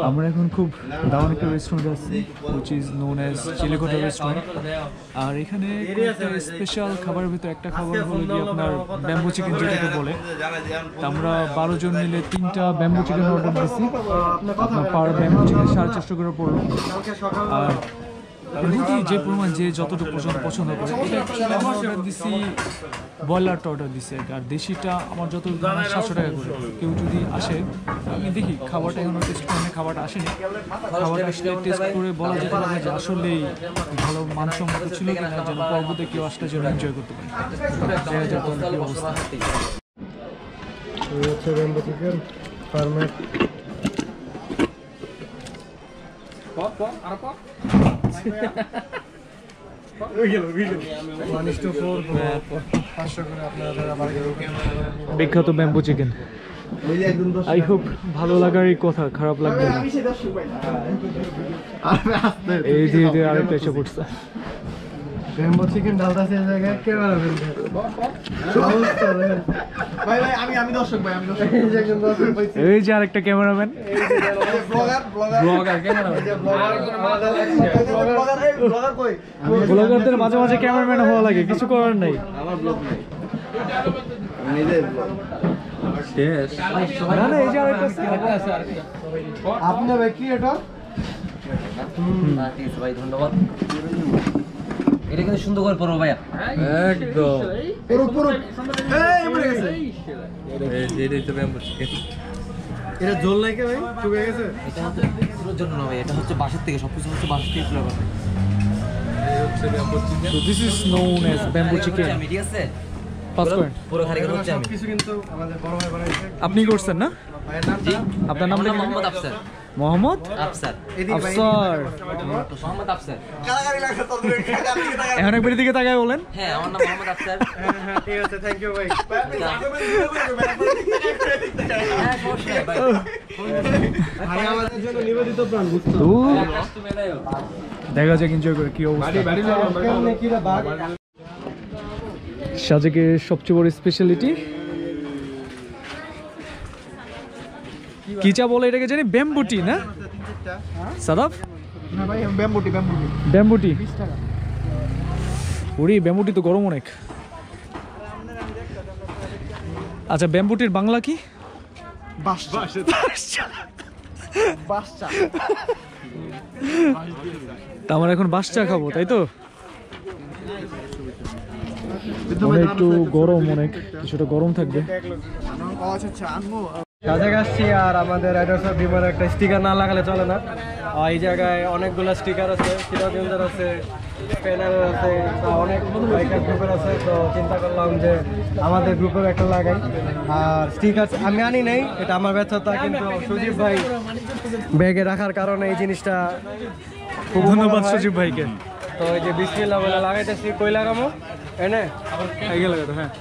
আমরা এখন খুব দারুণ একটা রেস্টুরেন্টে আছি, which is known as Chilekotha restaurant. আর এখানে স্পেশাল খাবারের ভিতরে একটা খাবার হলো কি আপনার ব্যাম্বু চিকেন, যেটাকে বলে। আমরা 12 জন মিলে 3টা ব্যাম্বু চিকেন অর্ডার দিচ্ছি। আপনার পার ব্যাম্বু চিকেন 450 করে পড়লো। আর রুটি যে পরিমাণ যে যতটুকু পছন্দ করে, এটা অ্যাকচুয়ালি আমরা অর্ডার দিচ্ছি ব্রয়লারটা অর্ডার দিচ্ছি আর দেশিটা আমার যত 700 টাকা করে। কেউ যদি আসে, আমি দেখি খাবারটা এখনো টেস্ট করে, খাবারটা আসেনি, খাবারটা আসলে টেস্ট করে বলা যেতে পারে যে আসলেই ভালো মানসম্মত ছিল কিনা, যেন পর্বতে কেউ আসলে যেন এনজয় করতে পারে। অবস্থা বিখ্যাত ব্যাম্বু চিকেন। আই হোপ ভালো লাগারই কথা, খারাপ লাগবে না। এই যে আরেকটা এসে পড়ছে ব্যাম্বু চিকেন ডালদাসে জায়গায় ক্যামেরা ফেলতে ভাই ভাই আমি দর্শক ভাই, আমি দর্শক। এই যে আরেকটা ক্যামেরাম্যান, ব্লগার ক্যামেরাম্যান। ব্লগারদের মাঝে মাঝে ক্যামেরাম্যান হওয়া লাগে, কিছু করার নাই। আমার ব্লগ নাই, নিজের ব্লগ শেষ। না না, এই যে আরেকটা আছে। আপনি ভাই কি এটা? ভাই ধন্যবাদ। এটা কিন্তু সুন্দর করে পড়ো ভাইয়া, একদম পুরো পুরো। এই মরে গেছে, এই তো ব্যাম্বু চিকেন। এটা ঝোল নাই কে ভাই, শুকিয়ে গেছে? এটা হচ্ছে পুরো জন্য না ভাই, এটা হচ্ছে বাসার থেকে, সবকিছু হচ্ছে বাসার থেকে ফ্লেভার। এই হচ্ছে bamboo chicken. So this is known as bamboo chicken. ঠিক আছে, পুরো কারিগর হচ্ছে আমি। কিছু কিন্তু আমাদের বড় ভাই বানাইছে। আপনি করছেন না? ভাইয়ের নাম কি? আপনার নাম কি? মোহাম্মদ আফসার। মোহাম্মদ আফসার। আফসার, মোহাম্মদ আফসার। কারাগারি লাগছে তো, এখন একবার দিকে তাকায় বলেন। হ্যাঁ, আমার নাম মোহাম্মদ আফসার। হ্যাঁ ঠিক আছে, থ্যাংক ইউ ভাই। হ্যাঁ সমস্যা ভাই, ভাই আমাদের জন্য নিবেদিত প্রাণ বুঝছো। দেখা যাক এনজয় করে কি অবস্থা। বাড়ি কেমনে কি রে বাঘ। সাজেকের সবচেয়ে বড় স্পেশালিটি কি চা বলে এটাকে জানি? ব্যাম্বুটি না সাদাব? না ভাই, ব্যাম্বুটি। ব্যাম্বুটি 20 টাকা। ওরে ব্যাম্বুটি তো গরম অনেক। আচ্ছা, ব্যাম্বুটির বাংলা কি? বাসচা। তা আমরা এখন বাসচা খাবো, তাই তো? একটু গরম, অনেক কিছুটা গরম থাকবে। সাজেক আসছি আর আমাদের রাইডার্স বিমানের একটা স্টিকার না লাগালে চলে না। এই জায়গায় অনেকগুলো স্টিকার আছে, সিরাজগঞ্জের আছে, স্পেনারের আছে, অনেক বাইকার গ্রুপের আছে। তো চিন্তা করলাম যে আমাদের গ্রুপের একটা লাগাই। আর স্টিকার আমি আনি নাই, এটা আমার ব্যর্থতা, কিন্তু সুজিব ভাই ব্যাগে রাখার কারণে এই জিনিসটা খুব ধন্যবাদ সুজিব ভাইকে। তো এই যে বিসমিল্লাহ বলে লাগাইতেছি। কই লাগামো? এনে আগে লাগাতো। হ্যাঁ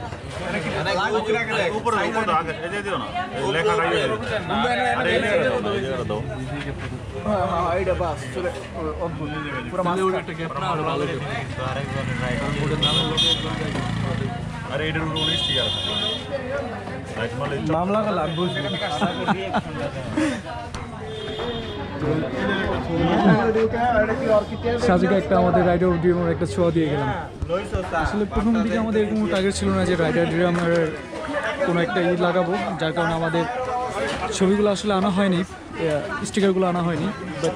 মামলা করলাম বুঝলি। সাজেকে একটা আমাদের রাইডার ড্রিমের একটা ছোঁয়া দিয়ে গেলাম। আসলে প্রথম দিকে আমাদের কোনো টার্গেট ছিল না যে রাইডার ড্রিমের কোনো একটা লাগাবো, যার কারণে আমাদের ছবিগুলো আসলে আনা হয়নি, স্টিকারগুলো আনা হয়নি। বাট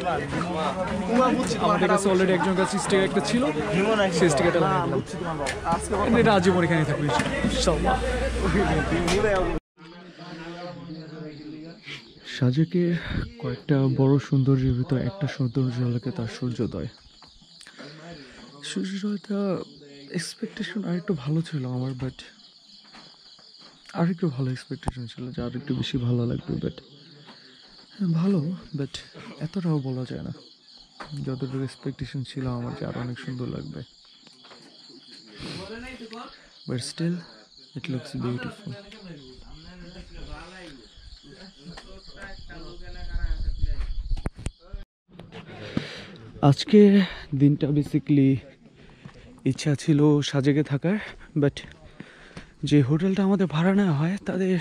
আমাদের কাছে অলরেডি একজনের কাছে স্টিকার একটা ছিল, সেই স্টিকারটা লাগালাম। এটা আজীবন এখানে থাকবে ইনশাআল্লাহ। সাজেকের কয়েকটা বড় সৌন্দর্যের ভিতর একটা সৌন্দর্য লাগে তার সূর্যোদয়। সূর্যোদয়টা এক্সপেকটেশন আরেকটু ভালো ছিল আমার, বাট আরেকটু ভালো এক্সপেকটেশন ছিল যে আরেকটু বেশি ভালো লাগবে। বাট ভালো, বাট এতটাও বলা যায় না। যতটুকু এক্সপেকটেশন ছিল আমার যে আরো অনেক সুন্দর লাগবে, but still it looks beautiful. আজকের দিনটা বেসিক্যালি ইচ্ছা ছিল সাজেকে থাকার, বাট যে হোটেলটা আমাদের ভাড়া নেওয়া হয় তাদের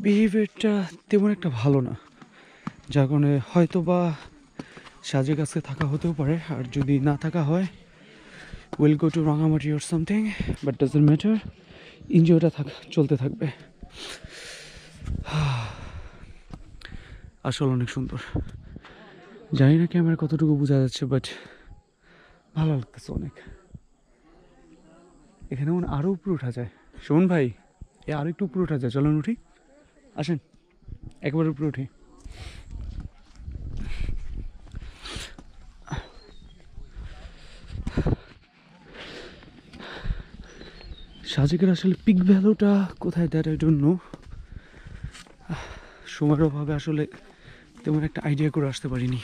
বিহেভিয়ারটা তেমন একটা ভালো না। যার কারণে হয়তো বা সাজেক আজকে থাকা হতেও পারে, আর যদি না থাকা হয় will go to Rangamati or something, but doesn't matter, এনজয়টা চলতে থাকবে। আসলে অনেক সুন্দর, জানি না ক্যামেরা কতটুকু বোঝা যাচ্ছে, বাট ভালো লাগতেছে অনেক। এখানে মনে আরও উপরে ওঠা যায়। শোন ভাই, আরও একটু উপরে ওঠা যায়, চলুন উঠি, আসেন একবার উপরে উঠি। সাজেকের আসলে পিক ভ্যালুটা কোথায়, দ্যাট আই ডোন্ট নো। সময়ের অভাবে আসলে তেমন একটা আইডিয়া করে আসতে পারিনি।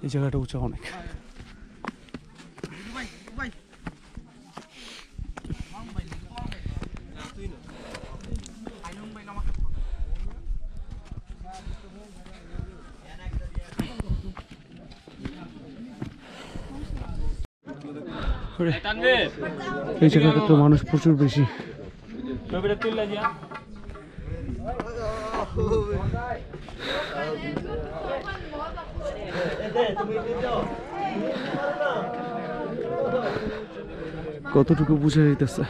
এই জায়গাটা উঁচা অনেক। এই জায়গাটা তো মানুষ প্রচুর বেশি। কতটুকু বোঝা যাইতেছে,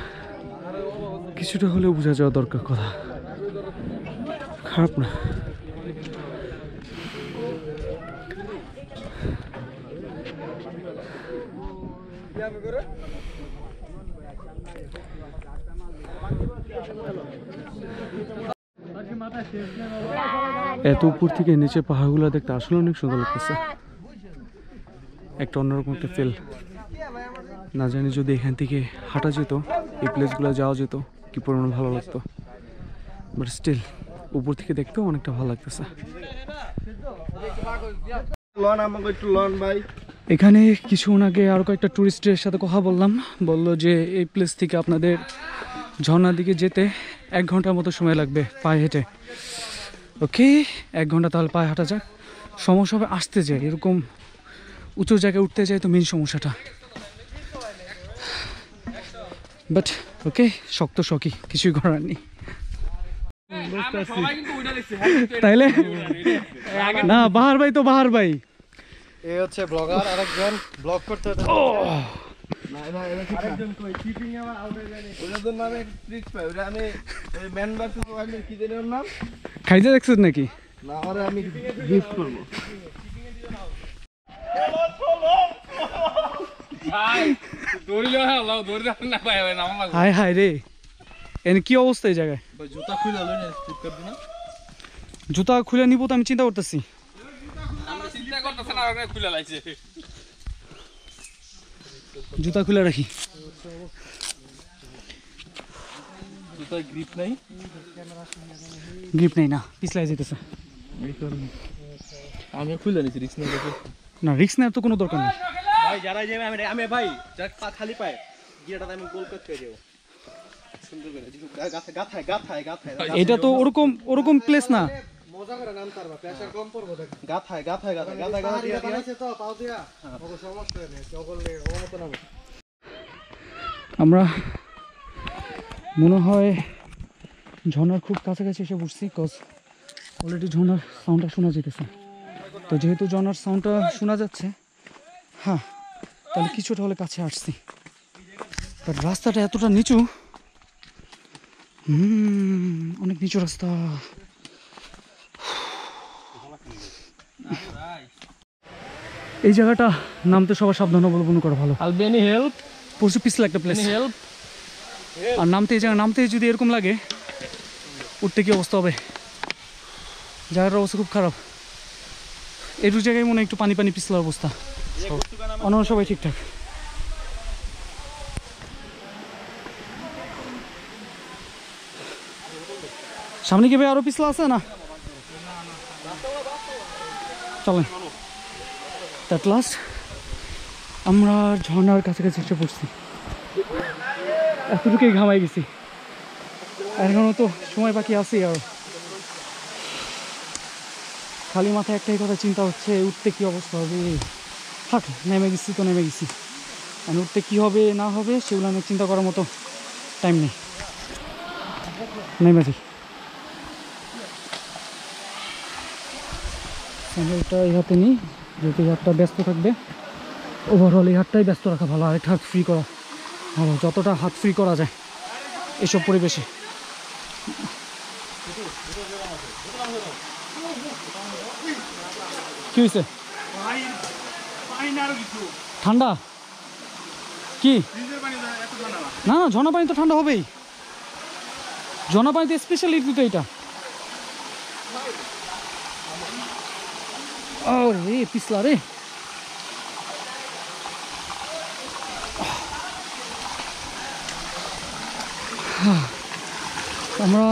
কিছুটা হলেও বোঝা যাওয়া দরকার, কথা খারাপ না। এত উপর থেকে নিচে পাহাড়গুলো দেখতে আসলে অনেক সুন্দর লাগতেছে, একটা অন্যরকম একটা ফিল। না জানি যদি এখান থেকে হাঁটা যেত, এই প্লেসগুলো যাওয়া যেত, কি পরিমাণ ভালো লাগতো, বাট স্টিল উপর থেকে দেখতেও অনেকটা ভালো লাগতেছে। এখানে কিছুক্ষণ আগে আরও কয়েকটা টুরিস্টের সাথে কথা বললাম, বললো যে এই প্লেস থেকে আপনাদের ঝর্ণার দিকে যেতে 1 ঘন্টার মতো সময় লাগবে পায়ে হেঁটে। ওকে, 1 ঘন্টা তাহলে পায়ে হাঁটা যাক। সমস্যা হবে আসতে যায়, এরকম উঁচু জায়গায় উঠতে যায় তো মেন সমস্যাটা, বাট ওকে, শক্ত শখই, কিছুই করার নেই। তাইলে না, বাহার ভাই তো বাহার ভাই, এ হচ্ছে ব্লগার, আরেকজন ব্লগ করতে হতো। খাইতে দেখছিস নাকি? আমি গিফট করবো। হায় হায় রে, এনে কি অবস্থা এই জায়গায়? জুতা খুলে নিবো তো আমি চিন্তা করতেছি। জুতা খুলে রাখি, গ্রিপ নেই না, পিছলাই যেতেছে। আমি খুলে নিছি, রিস্ক নেই না, রিস্ক নেওয়ার তো কোনো দরকার নেই ভাই। যারা যাবে আমি ভাই খালি পায় গিয়েটাতে আমি গোল করতে যাবো সুন্দর করে, গাথায় গাথায় গাথায়। এটা তো ওরকম প্লেস না। মজা করে নাম তারবা, প্রেসার কম পড়বো। গাথায় গাথায় গাথায় গাথায় গাথায় দিয়া দিয়া তো পাও দিয়া ওকে সমস্যা নেই, সকলে ওর মত নাম। আমরা মনে হয় ঝর্ণার খুব কাছাকাছি এসে বসছি, কজ অলরেডি ঝর্ণার সাউন্ডটা শোনা যেতেছে। তো যেহেতু ঝর্ণার সাউন্ডটা শোনা যাচ্ছে, হ্যাঁ, তাহলে কিছুটা হলে কাছে আসছি। বাট রাস্তাটা এতটা নিচু, অনেক নিচু রাস্তা। এই জায়গাটা নামতে সবার সাবধান অবলম্বন করা ভালো। আলবেনি হেল্প, প্রচুর পিছলা একটা প্লেস। হেল্প। আর নামতে, এই জায়গা নামতে যদি এরকম লাগে, উঠতে কি অবস্থা হবে? জায়গাটার অবস্থা খুব খারাপ। এটু জায়গায় মনে হয় একটু পানি পানি পিছলার অবস্থা, অন্য সবাই ঠিকঠাক। সামনে কি ভাই আরো পিছলা আছে না? চলেন, দ্যাট লাস্ট আমরা ঝর্ণার কাছাকাছি এসে পড়ছি। এতটুকুই ঘামাই গেছি, এখনো তো সময় বাকি আছে। আর খালি মাথায় একটাই কথা চিন্তা হচ্ছে, উঠতে কি অবস্থা হবে। থাক, নেমে গেছি তো নেমে গেছি, আর উঠতে কী হবে না হবে সেগুলো আমি চিন্তা করার মতো টাইম নেই। নেমে যাই। স্যান্ডেলটা এই হাতে নিই, যেহেতু এই হাতটা ব্যস্ত থাকবে। ওভারঅল এই হাতটাই ব্যস্ত রাখা ভালো, আরেক হাত ফ্রি করা ভালো, যতটা হাত ফ্রি করা যায় এসব পরিবেশে। কি হয়েছে? ঠান্ডা কি? না না, ঝর্ণা পানি তো ঠান্ডা হবেই। ঝর্ণা পানিতে স্পেশালিটি তো এটা। ও রে পিছলা রে। আমরা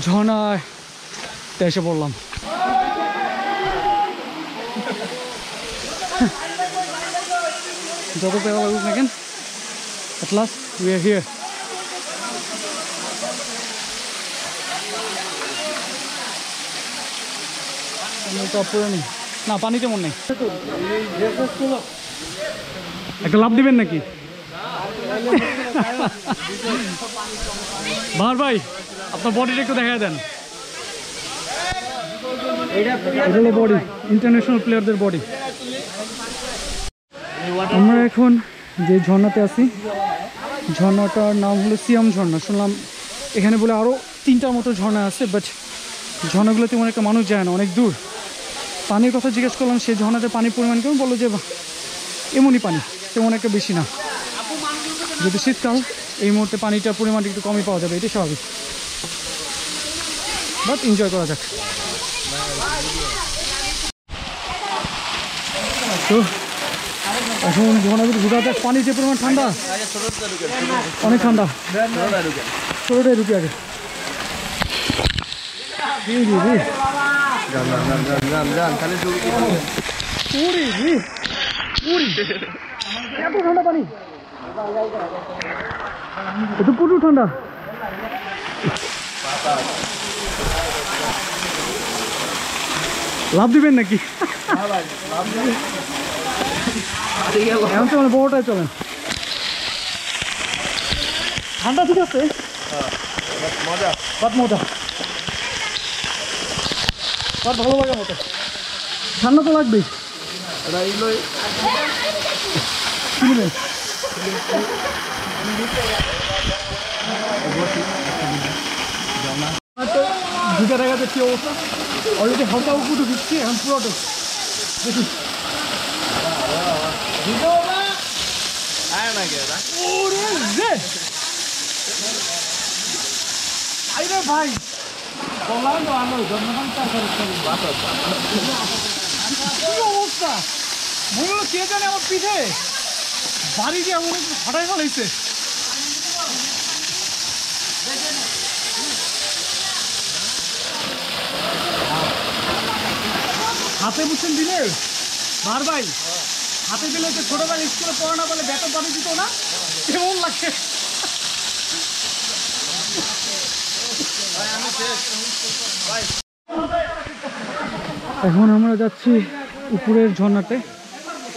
ঝর্ণায় এসে পড়লাম। যত পেরা লাগুক না কেন, at last we are here. না পানি তেমন নেই। একটা লাভ দিবেন নাকি বাহার ভাই? আপনার বডিটা একটু দেখা দেন। এটা হলো বডি, ইন্টারন্যাশনাল প্লেয়ারদের বডি। আমরা এখন যে ঝর্ণাতে আছি, ঝর্ণাটার নাম হলো সিয়াম ঝর্ণা। শুনলাম এখানে বলে আরও 3টার মতো ঝর্ণা আছে, বাট ঝর্ণাগুলো তেমন একটা মানুষ যায় না, অনেক দূর। পানির কথা জিজ্ঞেস করলাম, সেই ঝর্ণাতে পানির পরিমাণ কেমন, বললো যে এমনই পানি, তেমন একটা বেশি না। যেহেতু শীতকাল, এই মুহূর্তে পানিটার পরিমাণটা একটু কমই পাওয়া যাবে, এটাই স্বাভাবিক। বাট এনজয় করা যাক। তো এখন ঝর্ণার ভিতরে ঘুরে যাক। পানির যে পরিমাণ ঠান্ডা, অনেক ঠান্ডা। ছোটোটাই ঢুকে আগে। এত ঠান্ডা পানি, এত প্রচুর ঠান্ডা। লাভ দিবেন নাকি? এখন তো মানে বড়টাই চলেন। ঠান্ডা ঠিক আছে, মজা মজা, ভালো লাগার মতো। ঠান্ডা তো লাগবেই। দুটা দেখা যাচ্ছে অবস্থা। অলরেডি হালকা উপরে দিচ্ছি, এখন পুরোটা দেখি। ভাই অবস্থা মনে হলো কে জানে আমার পিঠে বাড়ি দিয়ে এমন ফাটাই ফেলাইছে। হাতে বুঝছেন দিলে বার ভাই, হাতে দিলে যে ছোট ভাই স্কুলে পড়ে না বলে বেতন পানি দিত না, কেমন লাগে। এখন আমরা যাচ্ছি উপরের ঝর্ণাতে।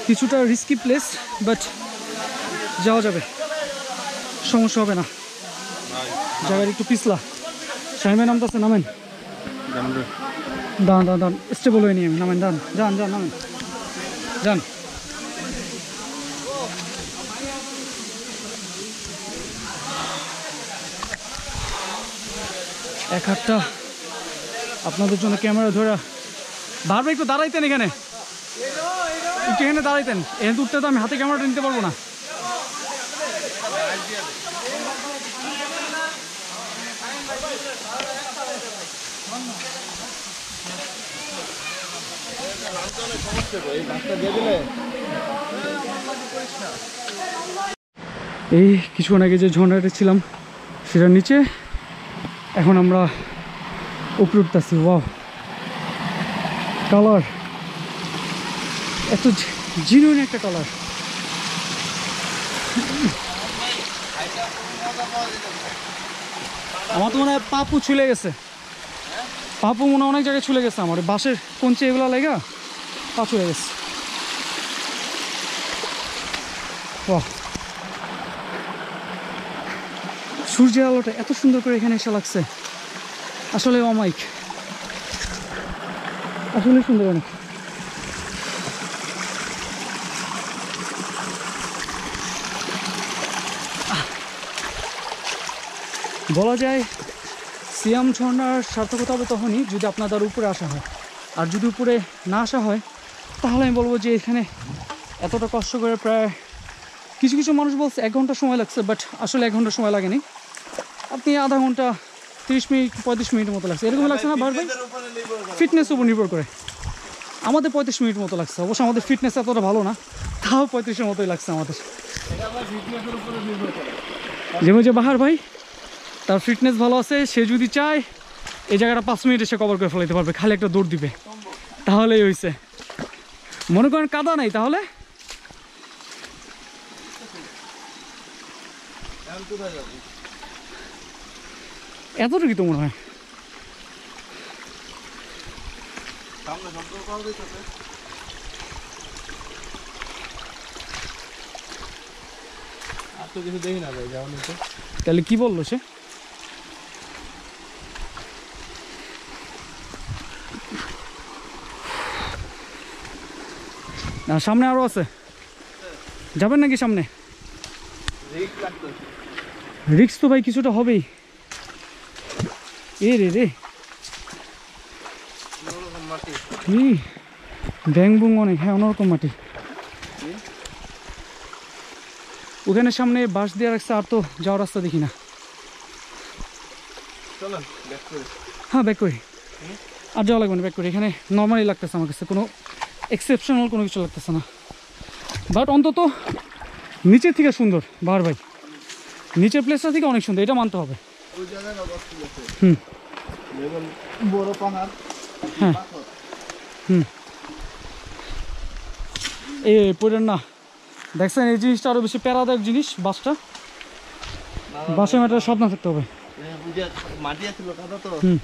কিছুটা রিস্কি প্লেস, বাট যাওয়া যাবে, সমস্যা হবে না। জায়গাটা একটু পিছলা। শাহিমের নামটা নামেন, দাঁড়ান স্টেবল হয়ে নিয়ে নামেন, যান নামেন, যান। এক হাতটা আপনাদের জন্য ক্যামেরা ধরে বারবার একটু দাঁড়াইতেন, এখানে একটু এখানে দাঁড়াইতেন। এখানে উঠতে তো আমি হাতে ক্যামেরাটা নিতে পারবো না। এই কিছুক্ষণ আগে যে ঝর্ণাটা ছিলাম সেটার নিচে, এখন আমরা উপরে উঠতেছি। ওয়াও, কালার এত জিনুইন একটা কালার। আমার তো মনে হয় পাপু ছুলে গেছে, পাপু মনে হয় অনেক জায়গায় ছুলে গেছে। আমার বাঁশের কঞ্চি এগুলো লেগা পা ছুলে গেছে। বাহ, সূর্যের আলোটা এত সুন্দর করে এখানে এসে লাগছে, আসলে অমাইক, আসলে সুন্দর অনেক। বলা যায় সিয়াম ঝর্ণার সার্থকতা হবে তখনই যদি আপনাদের উপরে আসা হয়, আর যদি উপরে না আসা হয় তাহলে আমি বলবো যে এখানে এতটা কষ্ট করে প্রায় কিছু কিছু মানুষ বলছে 1 ঘন্টা সময় লাগছে, বাট আসলে 1 ঘন্টা সময় লাগেনি, আপনি আধা ঘন্টা 30 মিনিট 35 মিনিটের মতো লাগছে, এরকম লাগছে না ভাই? ফিটনেসের উপর নির্ভর করে আমাদের 35 মিনিট মতো লাগছে, অবশ্য আমাদের ফিটনেস এতটা ভালো না, তাও 35-এর মতোই লাগছে আমাদের। যেমন যে বাহার ভাই, তার ফিটনেস ভালো আছে, সে যদি চায় এই জায়গাটা 5 মিনিট এসে কভার করে ফেলাইতে পারবে, খালি একটা দৌড় দিবে তাহলেই হয়েছে। মনে করেন কাদা নাই তাহলে এতটুকু তো মনে হয়। আর তো কিছু দেখি না ভাই, যাও নিচে। তাহলে কি বললো সে? না, সামনে আরো আছে, যাবেন নাকি সামনে? রিক্স তো ভাই কিছুটা হবেই। এ রে রে, ব্যাং বুং অনেক, হ্যাঁ অন্যরকম মাটি। ওখানে সামনে বাঁশ দিয়ে রাখছে, আর তো যাওয়ার রাস্তা দেখি না। হ্যাঁ ব্যাক করি, আর যাওয়া লাগবে না, ব্যাক করি। এখানে নর্মালি লাগতেছে আমার কাছে, কোনো এক্সেপশনাল কোনো কিছু লাগতেছে না, বাট অন্তত নিচের থেকে সুন্দর। বাহার ভাই নিচের প্লেসটা থেকে অনেক সুন্দর, এটা মানতে হবে। হুম, বড় পাহাড়, হ্যাঁ হুম, এই পড়েন না, দেখছেন এই জিনিসটা আরো বেশি প্যারাদায়ক জিনিস, বাসটা বাসে ম্যাটার সব না থাকতে হবে। মাটি আছিল কাদা তো। হুম,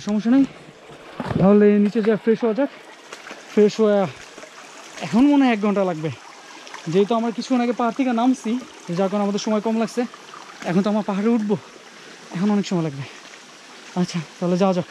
সমস্যা নেই, তাহলে নিচে যা ফ্রেশ হওয়া যাক। ফ্রেশ হয়ে এখন মনে হয় 1 ঘন্টা লাগবে, যেহেতু আমরা কিছুক্ষণ আগে পাহাড় থেকে নামছি, যার কারণে আমাদের সময় কম লাগছে। এখন তো আমার পাহাড়ে উঠবো, এখন অনেক সময় লাগবে। আচ্ছা তাহলে যাওয়া যাক।